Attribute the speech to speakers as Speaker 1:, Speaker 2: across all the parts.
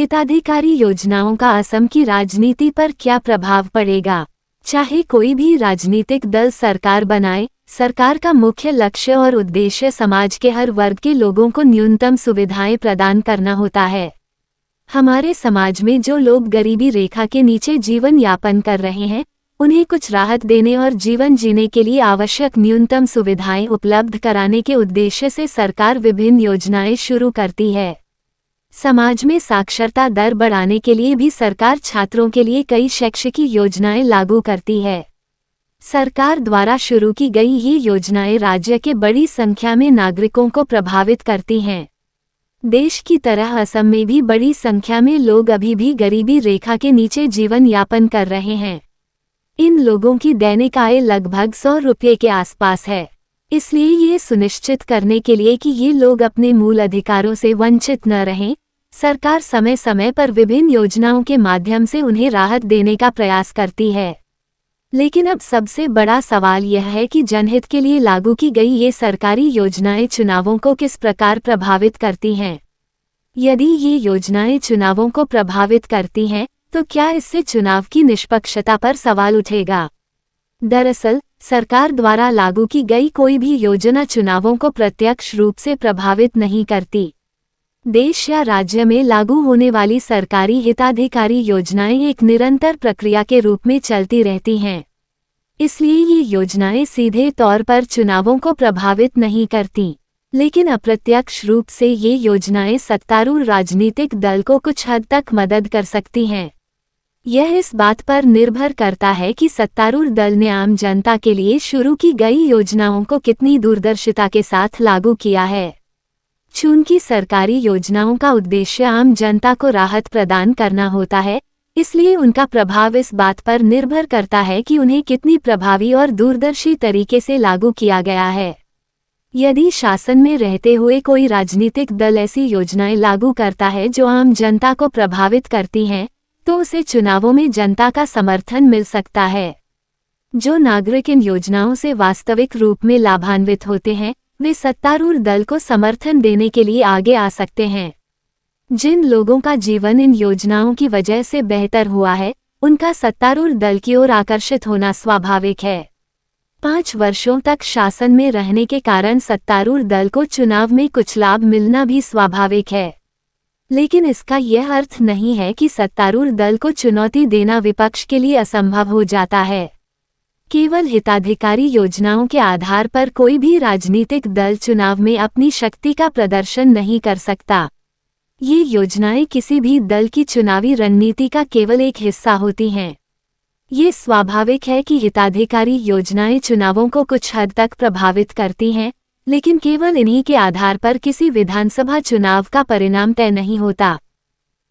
Speaker 1: हिताधिकारी योजनाओं का असम की राजनीति पर क्या प्रभाव पड़ेगा? चाहे कोई भी राजनीतिक दल सरकार बनाए, सरकार का मुख्य लक्ष्य और उद्देश्य समाज के हर वर्ग के लोगों को न्यूनतम सुविधाएं प्रदान करना होता है। हमारे समाज में जो लोग गरीबी रेखा के नीचे जीवन यापन कर रहे हैं, उन्हें कुछ राहत देने और जीवन जीने के लिए आवश्यक न्यूनतम सुविधाएं उपलब्ध कराने के उद्देश्य से सरकार विभिन्न योजनाएं शुरू करती है। समाज में साक्षरता दर बढ़ाने के लिए भी सरकार छात्रों के लिए कई शैक्षिक योजनाएं लागू करती है। सरकार द्वारा शुरू की गई ये योजनाएं राज्य के बड़ी संख्या में नागरिकों को प्रभावित करती हैं। देश की तरह असम में भी बड़ी संख्या में लोग अभी भी गरीबी रेखा के नीचे जीवन यापन कर रहे हैं। इन लोगों की दैनिक आय लगभग 100 रुपये के आसपास है। इसलिए ये सुनिश्चित करने के लिए कि ये लोग अपने मूल अधिकारों से वंचित न रहें, सरकार समय समय पर विभिन्न योजनाओं के माध्यम से उन्हें राहत देने का प्रयास करती है। लेकिन अब सबसे बड़ा सवाल यह है कि जनहित के लिए लागू की गई ये सरकारी योजनाएं चुनावों को किस प्रकार प्रभावित करती हैं। यदि ये योजनाएं चुनावों को प्रभावित करती हैं, तो क्या इससे चुनाव की निष्पक्षता पर सवाल उठेगा? दरअसल, सरकार द्वारा लागू की गई कोई भी योजना चुनावों को प्रत्यक्ष रूप से प्रभावित नहीं करती। देश या राज्य में लागू होने वाली सरकारी हिताधिकारी योजनाएं एक निरंतर प्रक्रिया के रूप में चलती रहती हैं। इसलिए ये योजनाएं सीधे तौर पर चुनावों को प्रभावित नहीं करती, लेकिन अप्रत्यक्ष रूप से ये योजनाएं सत्तारूढ़ राजनीतिक दल को कुछ हद तक मदद कर सकती हैं। यह इस बात पर निर्भर करता है कि सत्तारूढ़ दल ने आम जनता के लिए शुरू की गई योजनाओं को कितनी दूरदर्शिता के साथ लागू किया है। चूंकि सरकारी योजनाओं का उद्देश्य आम जनता को राहत प्रदान करना होता है, इसलिए उनका प्रभाव इस बात पर निर्भर करता है कि उन्हें कितनी प्रभावी और दूरदर्शी तरीके से लागू किया गया है। यदि शासन में रहते हुए कोई राजनीतिक दल ऐसी योजनाएं लागू करता है जो आम जनता को प्रभावित करती हैं, तो उसे चुनावों में जनता का समर्थन मिल सकता है। जो नागरिक इन योजनाओं से वास्तविक रूप में लाभान्वित होते हैं, वे सत्तारूढ़ दल को समर्थन देने के लिए आगे आ सकते हैं। जिन लोगों का जीवन इन योजनाओं की वजह से बेहतर हुआ है, उनका सत्तारूढ़ दल की ओर आकर्षित होना स्वाभाविक है। 5 वर्षों तक शासन में रहने के कारण सत्तारूढ़ दल को चुनाव में कुछ लाभ मिलना भी स्वाभाविक है। लेकिन इसका यह अर्थ नहीं है कि सत्तारूढ़ दल को चुनौती देना विपक्ष के लिए असंभव हो जाता है। केवल हिताधिकारी योजनाओं के आधार पर कोई भी राजनीतिक दल चुनाव में अपनी शक्ति का प्रदर्शन नहीं कर सकता। ये योजनाएं किसी भी दल की चुनावी रणनीति का केवल एक हिस्सा होती हैं। ये स्वाभाविक है कि हिताधिकारी योजनाएं चुनावों को कुछ हद तक प्रभावित करती हैं, लेकिन केवल इन्हीं के आधार पर किसी विधानसभा चुनाव का परिणाम तय नहीं होता।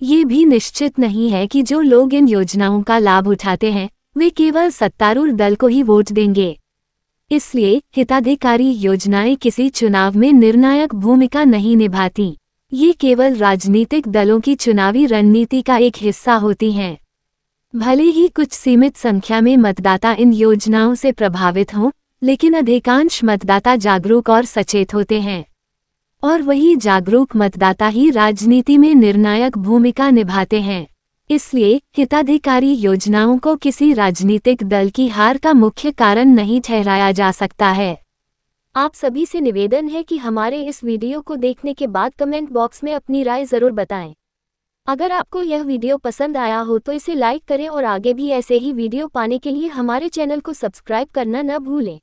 Speaker 1: ये भी निश्चित नहीं है कि जो लोग इन योजनाओं का लाभ उठाते हैं, वे केवल सत्तारूढ़ दल को ही वोट देंगे। इसलिए हिताधिकारी योजनाएं किसी चुनाव में निर्णायक भूमिका नहीं निभाती। ये केवल राजनीतिक दलों की चुनावी रणनीति का एक हिस्सा होती हैं। भले ही कुछ सीमित संख्या में मतदाता इन योजनाओं से प्रभावित हों, लेकिन अधिकांश मतदाता जागरूक और सचेत होते हैं। और वही जागरूक मतदाता ही राजनीति में निर्णायक भूमिका निभाते हैं। इसलिए हिताधिकारी योजनाओं को किसी राजनीतिक दल की हार का मुख्य कारण नहीं ठहराया जा सकता है।
Speaker 2: आप सभी से निवेदन है कि हमारे इस वीडियो को देखने के बाद कमेंट बॉक्स में अपनी राय जरूर बताएं। अगर आपको यह वीडियो पसंद आया हो तो इसे लाइक करें और आगे भी ऐसे ही वीडियो पाने के लिए हमारे चैनल को सब्सक्राइब करना न भूलें।